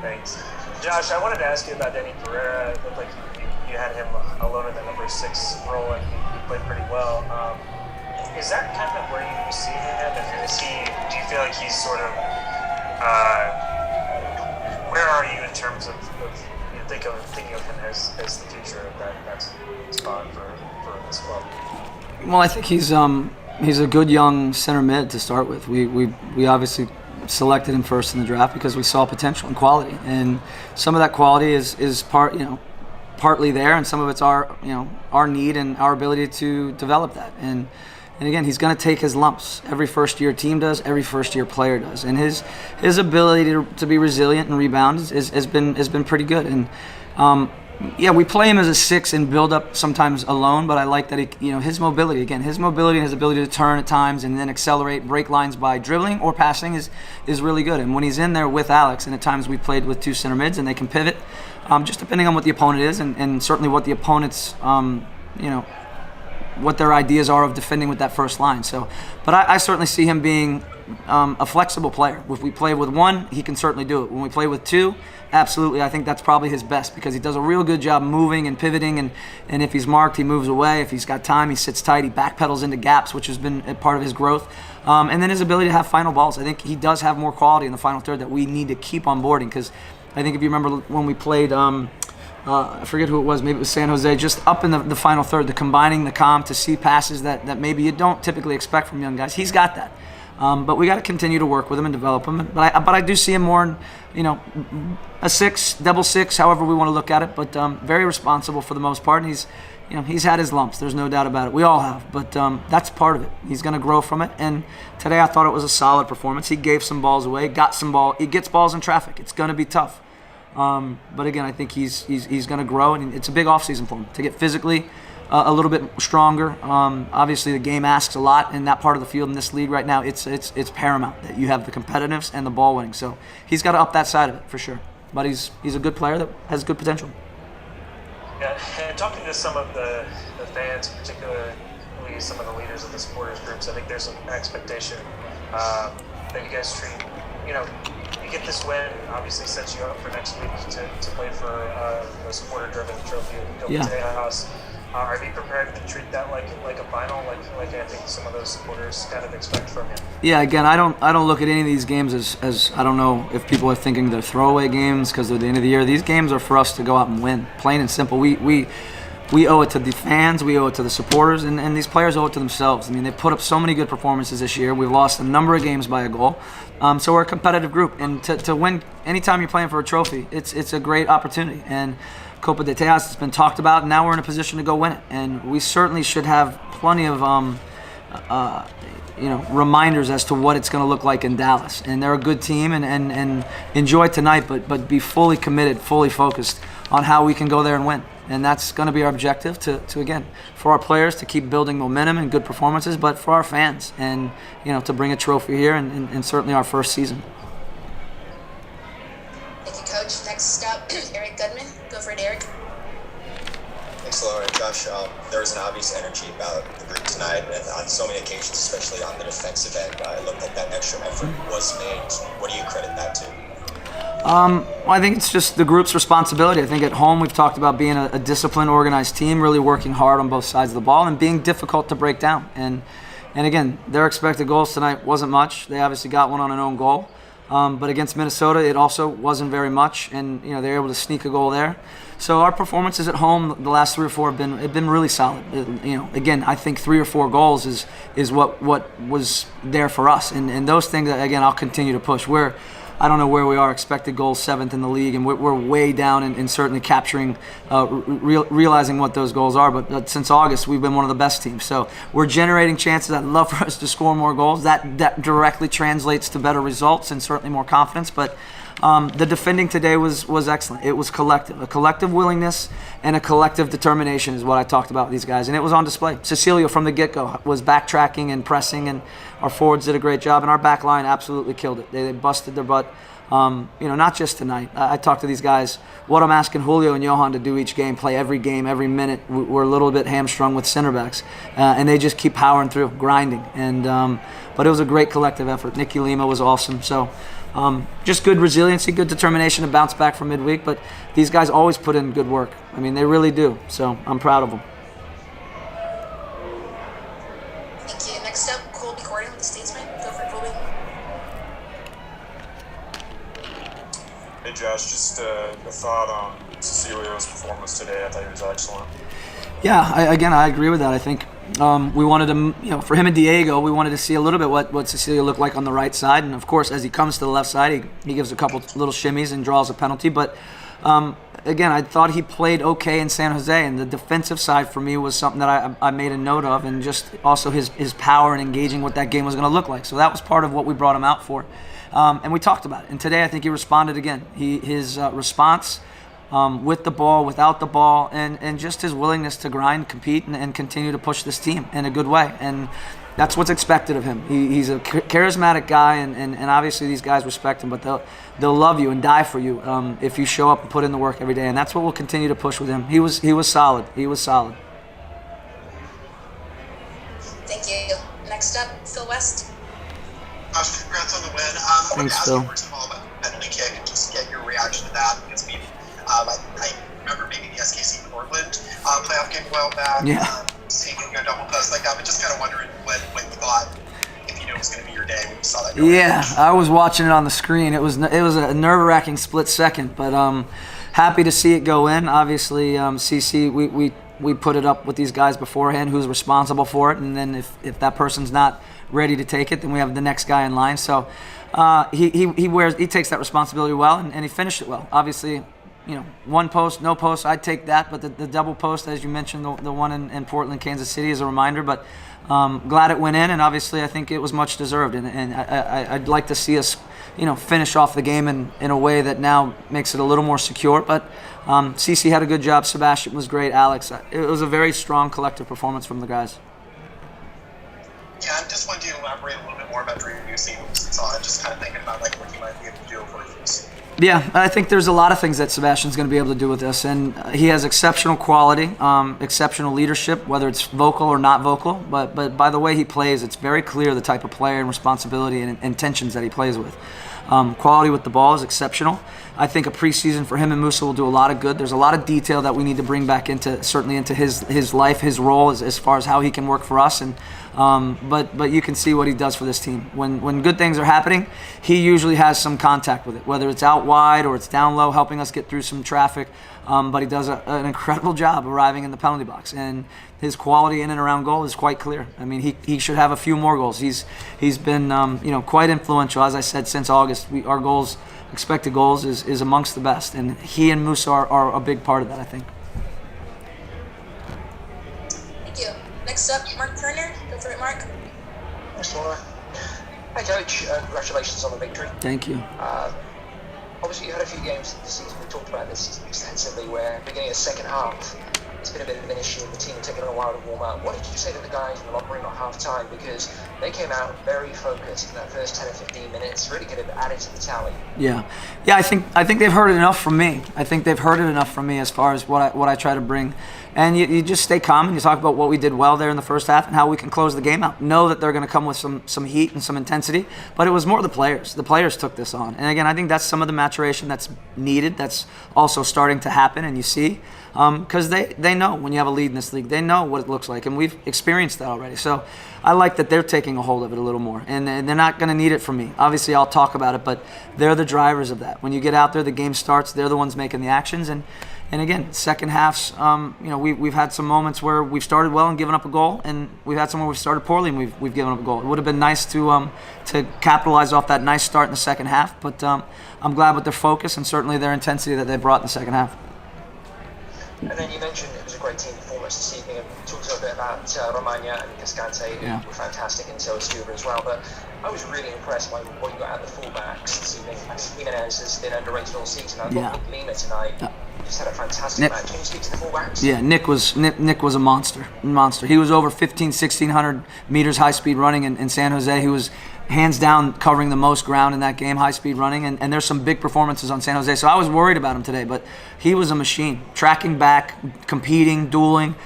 Thanks. Josh, I wanted to ask you about Denny Pereira. It looked like you had him alone in the number 6 role, and he played pretty well. Is that kind of where you see him? And do you feel like he's sort of, where are you in terms of thinking of him as the future of that spot for this club? Well, I think he's a good young center mid to start with. We obviously selected him first in the draft because we saw potential and quality, and some of that quality is partly there, and some of it's our need and our ability to develop that. And again, he's going to take his lumps. Every first-year team does. Every first-year player does. And his ability to be resilient and rebound has been pretty good. And we play him as a 6 and build up sometimes alone. But I like that his mobility and his ability to turn at times and then accelerate, break lines by dribbling or passing is really good. And when he's in there with Alex, and at times we played with 2 center mids and they can pivot, just depending on what the opponent is and certainly what the opponent's what their ideas are of defending with that first line. But I certainly see him being a flexible player. If we play with 1, he can certainly do it. When we play with 2, absolutely, I think that's probably his best because he does a real good job moving and pivoting, and if he's marked, he moves away. If he's got time, he sits tight, he backpedals into gaps, which has been a part of his growth. And then his ability to have final balls. I think he does have more quality in the final third that we need to keep on boarding because I think if you remember when we played I forget who it was, maybe it was San Jose, just up in the final third, the combining the calm to see passes that maybe you don't typically expect from young guys. He's got that. But we got to continue to work with him and develop him. But I do see him more in, a 6, double 6, however we want to look at it, but very responsible for the most part. And he's had his lumps, there's no doubt about it. We all have, but that's part of it. He's going to grow from it. And today I thought it was a solid performance. He gave some balls away, he gets balls in traffic. It's going to be tough. But again, I think he's going to grow, and it's a big offseason for him to get physically a little bit stronger. Obviously, the game asks a lot in that part of the field in this league right now. It's paramount that you have the competitiveness and the ball winning. So he's got to up that side of it for sure. But he's a good player that has good potential. Yeah, and talking to some of the fans, particularly some of the leaders of the supporters groups, I think there's an expectation that you guys treat, you get this win, obviously sets you up for next week to play for a supporter-driven trophy at the House. Are you prepared to treat that like a final, like I think some of those supporters kind of expect from you? Yeah, again, I don't look at any of these games as I don't know if people are thinking they're throwaway games because they're the end of the year. These games are for us to go out and win, plain and simple. We owe it to the fans, we owe it to the supporters, and these players owe it to themselves. I mean, they put up so many good performances this year. We've lost a number of games by a goal. So we're a competitive group, and to win anytime you're playing for a trophy, it's a great opportunity. And Copa de Tejas has been talked about, and now we're in a position to go win it. And we certainly should have plenty of reminders as to what it's going to look like in Dallas. And they're a good team, and enjoy tonight, but be fully committed, fully focused on how we can go there and win. And that's going to be our objective to again, for our players to keep building momentum and good performances, but for our fans and, to bring a trophy here and certainly our first season. Thank you, Coach. Next up, Eric Goodman. Go for it, Eric. Thanks, Laura. Josh, there was an obvious energy about the group tonight, and on so many occasions, especially on the defensive end, it looked like that extra effort was made. What do you credit that to? Well, I think it's just the group's responsibility. I think at home we've talked about being a disciplined, organized team, really working hard on both sides of the ball and being difficult to break down. And again, their expected goals tonight wasn't much. They obviously got one on an own goal. But against Minnesota, it also wasn't very much, and they were able to sneak a goal there. So our performances at home the last 3 or 4 have been really solid. Again, I think 3 or 4 goals is what was there for us, and those things again I'll continue to push. I don't know where we are, expected goals 7th in the league, and we're way down in certainly capturing, realizing what those goals are. But since August, we've been one of the best teams. So we're generating chances. I'd love for us to score more goals. That directly translates to better results and certainly more confidence. But the defending today was excellent. It was a collective willingness and a collective determination is what I talked about with these guys, and it was on display. Cecilio from the get-go was backtracking and pressing, and our forwards did a great job, and our back line absolutely killed it. They busted their butt. Not just tonight. I talked to these guys. What I'm asking Julio and Johan to do each game, play every game, every minute. We're a little bit hamstrung with center backs, and they just keep powering through, grinding. And but it was a great collective effort. Nicky Lima was awesome. So just good resiliency, good determination to bounce back from midweek. But these guys always put in good work. I mean, they really do. So I'm proud of them. Thank you. Next up, Colby Gordon with the Statesman. Go for it, Colby. Hey Josh, just a thought on Cecilio's performance today. I thought he was excellent. Yeah, I agree with that. I think we wanted to, for him and Diego, we wanted to see a little bit what Cecilio looked like on the right side. And, of course, as he comes to the left side, he gives a couple little shimmies and draws a penalty. But, again, I thought he played okay in San Jose. And the defensive side for me was something that I made a note of, and just also his power and engaging what that game was going to look like. So that was part of what we brought him out for. And we talked about it. And today I think he responded again. His response with the ball, without the ball, and just his willingness to grind, compete, and continue to push this team in a good way. And that's what's expected of him. He's a charismatic guy, and obviously these guys respect him, but they'll love you and die for you if you show up and put in the work every day. And that's what we'll continue to push with him. He was solid. He was solid. Thank you. Next up, Phil West. Josh, congrats on the win. I wanted to ask you first of all about the penalty kick and just get your reaction to that, because I remember maybe the SKC Portland playoff game a while back, seeing a double post like that, but just kind of wondering what you thought, if you knew it was going to be your day when you saw that. Yeah, I was watching it on the screen. It was a nerve-wracking split second, but happy to see it go in. Obviously, CC, we put it up with these guys beforehand, who's responsible for it, and then if that person's not ready to take it, then we have the next guy in line. So he takes that responsibility well, and he finished it well. Obviously, one post, no post, I'd take that, but the double post, as you mentioned, the one in Portland, Kansas City, is a reminder. But glad it went in, and obviously I think it was much deserved, and I'd like to see us finish off the game in a way that now makes it a little more secure. But CC had a good job, Sebastian was great, Alex. It was a very strong collective performance from the guys. Yeah, I just wanted to elaborate a little bit more about Drew Busey. So I'm just kind of thinking about like what he might be able to do for us. Yeah, I think there's a lot of things that Sebastian's going to be able to do with this, and he has exceptional quality, exceptional leadership, whether it's vocal or not vocal. But by the way he plays, it's very clear the type of player and responsibility and intentions that he plays with. Quality with the ball is exceptional. I think a preseason for him and Musa will do a lot of good. There's a lot of detail that we need to bring back into his life, his role as far as how he can work for us. And but you can see what he does for this team. When good things are happening, he usually has some contact with it, whether it's out wide or it's down low, helping us get through some traffic. But he does an incredible job arriving in the penalty box, and his quality in and around goal is quite clear. I mean, he should have a few more goals. He's been quite influential, as I said, since August. Our goals, expected goals, is amongst the best, and he and Musa are a big part of that, I think. Thank you. Next up, Mark Turner. Go for it, Mark. Thanks, Laura. Hi, Coach. Congratulations on the victory. Thank you. Obviously, you had a few games this season. We talked about this extensively, where beginning of the second half, it's been a bit of an issue, and the team taking a while to warm up. What did you say to the guys in the locker room at half-time? Because they came out very focused in that first 10 or 15 minutes, really could have added to the tally. Yeah. I think they've heard it enough from me. I think they've heard it enough from me as far as what I try to bring. And you just stay calm and you talk about what we did well there in the first half and how we can close the game out. Know that they're going to come with some heat and some intensity, but it was more the players. The players took this on. And again, I think that's some of the maturation that's needed, that's also starting to happen, and you see. Because they know when you have a lead in this league, they know what it looks like, and we've experienced that already. So I like that they're taking a hold of it a little more, and they're not going to need it from me. Obviously, I'll talk about it, but they're the drivers of that. When you get out there, the game starts, they're the ones making the actions, and again, second halves, we've had some moments where we've started well and given up a goal, and we've had some where we've started poorly and we've given up a goal. It would have been nice to capitalize off that nice start in the second half, but I'm glad with their focus and certainly their intensity that they brought in the second half. And then you mentioned it was a great team performance this evening, and we talked a little bit about Romagna and Cascante, who were fantastic, and so was Stuber as well. But I was really impressed by what you got out of the fullbacks this evening. Jimenez has been underrated all season. I thought Lima tonight just had a fantastic match. Can you speak to the fullbacks? Yeah, Nick was a monster. He was over 1,600 meters high speed running in San Jose. He was hands down covering the most ground in that game, high-speed running, and there's some big performances on San Jose. So I was worried about him today, but he was a machine, tracking back, competing, dueling.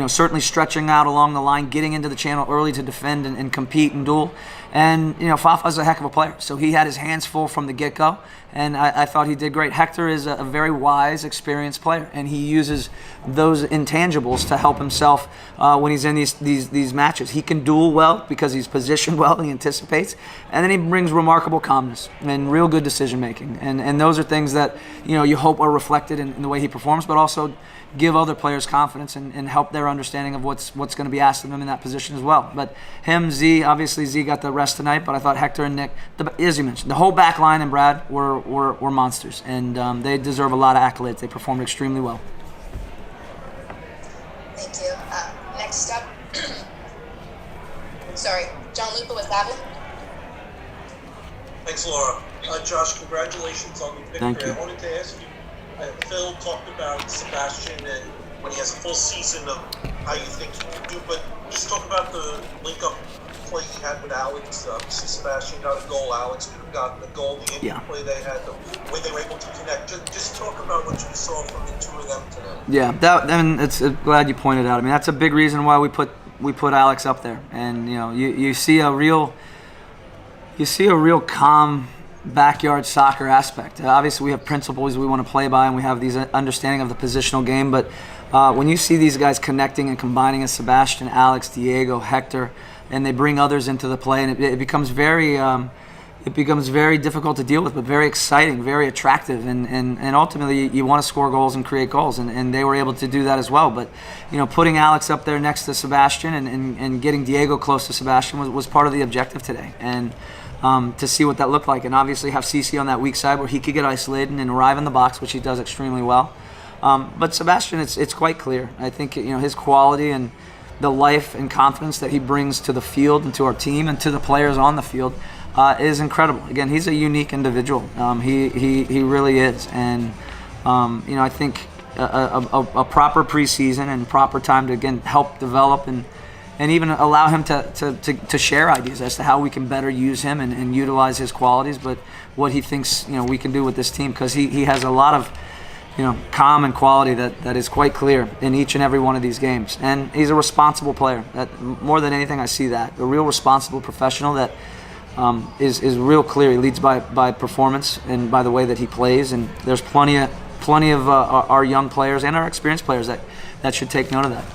certainly stretching out along the line, getting into the channel early to defend and compete and duel. And, Fafa's a heck of a player. So he had his hands full from the get-go, and I thought he did great. Hector is a very wise, experienced player, and he uses those intangibles to help himself when he's in these matches. He can duel well because he's positioned well, he anticipates, and then he brings remarkable calmness and real good decision-making. And those are things that, you hope are reflected in the way he performs, but also give other players confidence and help their understanding of what's going to be asked of them in that position as well. But him, Z, obviously Z got the rest tonight, but I thought Hector and Nick, as you mentioned, the whole back line and Brad were monsters, and they deserve a lot of accolades. They performed extremely well. Thank you. Next up, sorry, John Lupa with Babel. Thanks, Laura. Josh, congratulations on the victory. Thank you. I wanted to ask you, Phil talked about Sebastian and when he has a full season of how you think he can do, but just talk about the link-up play he had with Alex. Sebastian got a goal, Alex could have gotten a goal, the play they had, the way they were able to connect. Just talk about what you saw from the two of them today. Yeah, it's glad you pointed out. I mean, that's a big reason why we put Alex up there. And, you see a real calm backyard soccer aspect. Obviously, we have principles we want to play by, and we have these understanding of the positional game. But when you see these guys connecting and combining as Sebastian, Alex, Diego, Hector, and they bring others into the play, and it becomes very difficult to deal with, but very exciting, very attractive, and ultimately you want to score goals and create goals, and they were able to do that as well. But putting Alex up there next to Sebastian and getting Diego close to Sebastian was part of the objective today. And to see what that looked like, and obviously have Cecilio on that weak side where he could get isolated and arrive in the box, which he does extremely well. But Sebastian, it's quite clear. I think his quality and the life and confidence that he brings to the field and to our team and to the players on the field is incredible. Again, he's a unique individual. He really is, and I think a proper preseason and proper time to again help develop and even allow him to share ideas as to how we can better use him and utilize his qualities, but what he thinks we can do with this team, because he has a lot of calm and quality that is quite clear in each and every one of these games. And he's a responsible player. That more than anything, I see that a real responsible professional that is real clear. He leads by performance and by the way that he plays. And there's plenty of our young players and our experienced players that should take note of that.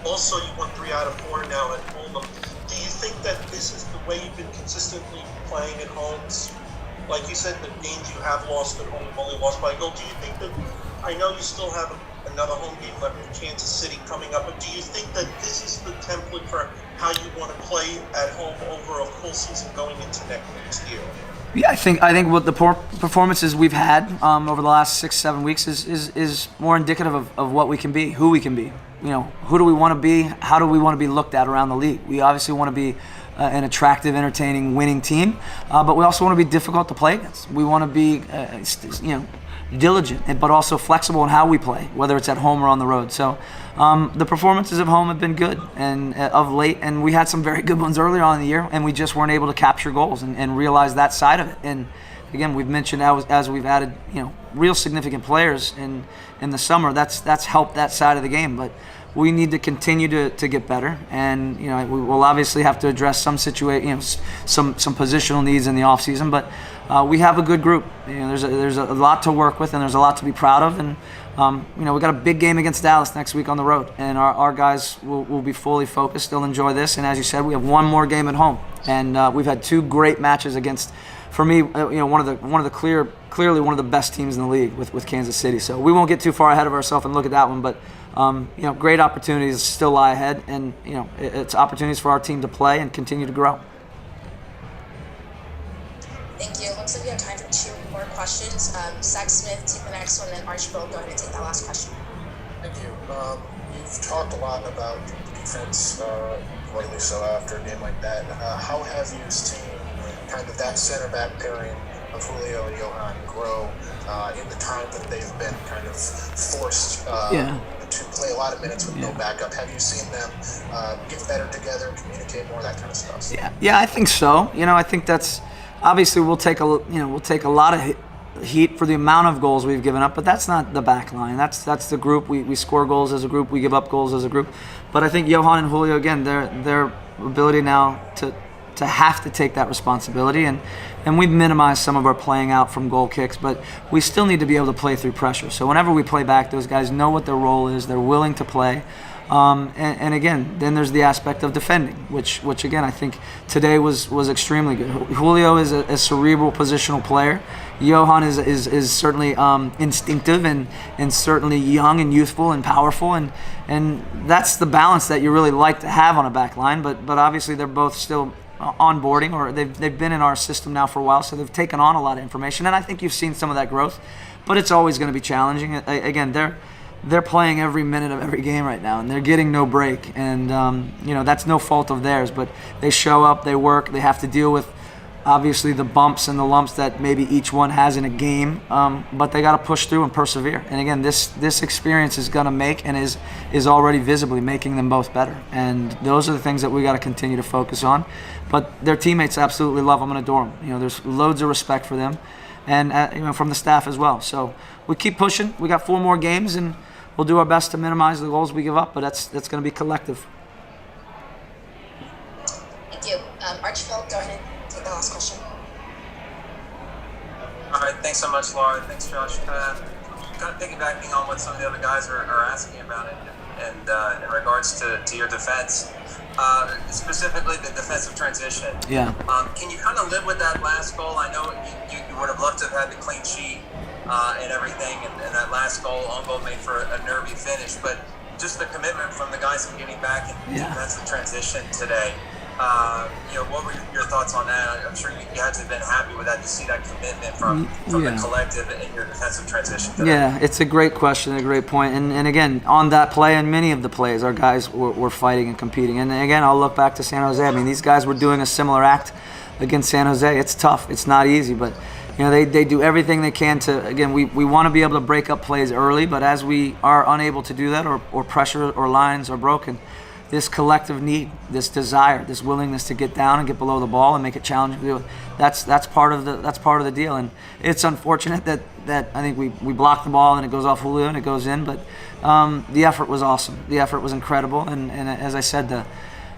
Also, you won 3 out of 4 now at home. Do you think that this is the way you've been consistently playing at homes? Like you said, the games you have lost at home, you've only lost by a goal. Do you think that, I know you still have another home game left with Kansas City coming up, but do you think that this is the template for how you want to play at home over a full season going into next year? Yeah, I think what the performances we've had over the last 6-7 weeks is more indicative of what we can be, who we can be. Who do we want to be? How do we want to be looked at around the league? We obviously want to be an attractive, entertaining, winning team, but we also want to be difficult to play against. We want to be, diligent, but also flexible in how we play, whether it's at home or on the road. So the performances of home have been good and of late, and we had some very good ones earlier on in the year, and we just weren't able to capture goals and realize that side of it. And again, we've mentioned as we've added, real significant players in the summer, that's helped that side of the game. But we need to continue to get better, and we will obviously have to address some some positional needs in the off season. But we have a good group. There's a lot to work with, and there's a lot to be proud of. And we got a big game against Dallas next week on the road, and our guys will be fully focused. They'll enjoy this, and as you said, we have one more game at home, and we've had 2 great matches against. For me, clearly one of the best teams in the league with Kansas City. So we won't get too far ahead of ourselves and look at that one, but great opportunities still lie ahead, and it's opportunities for our team to play and continue to grow. Thank you. Looks like we have time for 2 more questions. Zach Smith, take the next one, and Archibald, go ahead and take that last question. Thank you. You've talked a lot about defense, rightly so, after a game like that. How have you seen kind of that center back pairing of Julio and Johan grow in the time that they've been kind of forced to play a lot of minutes with no backup? Have you seen them get better together, communicate more, that kind of stuff? Yeah, I think so. I think that's obviously we'll take a lot of heat for the amount of goals we've given up, but that's not the back line. That's the group. We score goals as a group. We give up goals as a group. But I think Johan and Julio, again, their ability now to have to take that responsibility, and we've minimized some of our playing out from goal kicks, but we still need to be able to play through pressure. So whenever we play back, those guys know what their role is. They're willing to play. And again, then there's the aspect of defending, which again I think today was extremely good. Julio is a cerebral positional player. Johan is certainly instinctive and certainly young and youthful and powerful, and that's the balance that you really like to have on a back line. But obviously they're both still onboarding, or they've been in our system now for a while, so they've taken on a lot of information, and I think you've seen some of that growth. But it's always going to be challenging. Again, they're playing every minute of every game right now, and they're getting no break. And, that's no fault of theirs, but they show up, they work, they have to deal with, obviously, the bumps and the lumps that maybe each one has in a game, but they got to push through and persevere. And, again, this experience is going to make and is already visibly making them both better. And those are the things that we got to continue to focus on. But their teammates absolutely love them and adore them. There's loads of respect for them, and from the staff as well. So we keep pushing. We got 4 more games, and we'll do our best to minimize the goals we give up, but that's going to be collective. Thank you. Archibald, go ahead and take the last question. All right, thanks so much, Laura. Thanks, Josh. Kind of piggybacking on what some of the other guys are asking about it, and in regards to your defense, specifically the defensive transition. Yeah. Can you kind of live with that last goal? I know you would have loved to have had the clean sheet and everything, and that last on goal made for a nervy finish, but just the commitment from the guys in getting back in defensive transition today. What were your thoughts on that? I'm sure you had to have been happy with that, to see that commitment from the collective in your defensive transition today. Yeah, it's a great question, a great point. And again, on that play and many of the plays, our guys were fighting and competing. And again, I'll look back to San Jose. I mean, these guys were doing a similar act against San Jose. It's tough. It's not easy, but they do everything they can to, again, we want to be able to break up plays early, but as we are unable to do that, or pressure or lines are broken, this collective need, this desire, this willingness to get down and get below the ball and make it challenging, that's part of the deal. And it's unfortunate that I think we block the ball and it goes off Julio and it goes in, but the effort was awesome. The effort was incredible, and as I said,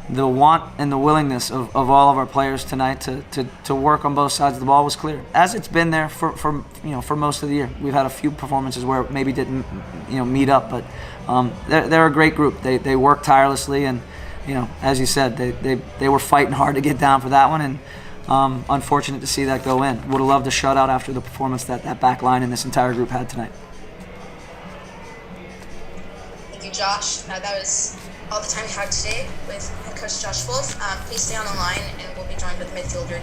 the want and the willingness of all of our players tonight to work on both sides of the ball was clear, as it's been there for most of the year. We've had a few performances where it maybe didn't meet up, but they're a great group. They work tirelessly, and as you said, they were fighting hard to get down for that one, and unfortunate to see that go in. Would have loved a shutout after the performance that back line and this entire group had tonight. Thank you, Josh. That was all the time we had today with head coach Josh Wolff. Please stay on the line, and we'll be joined with midfielder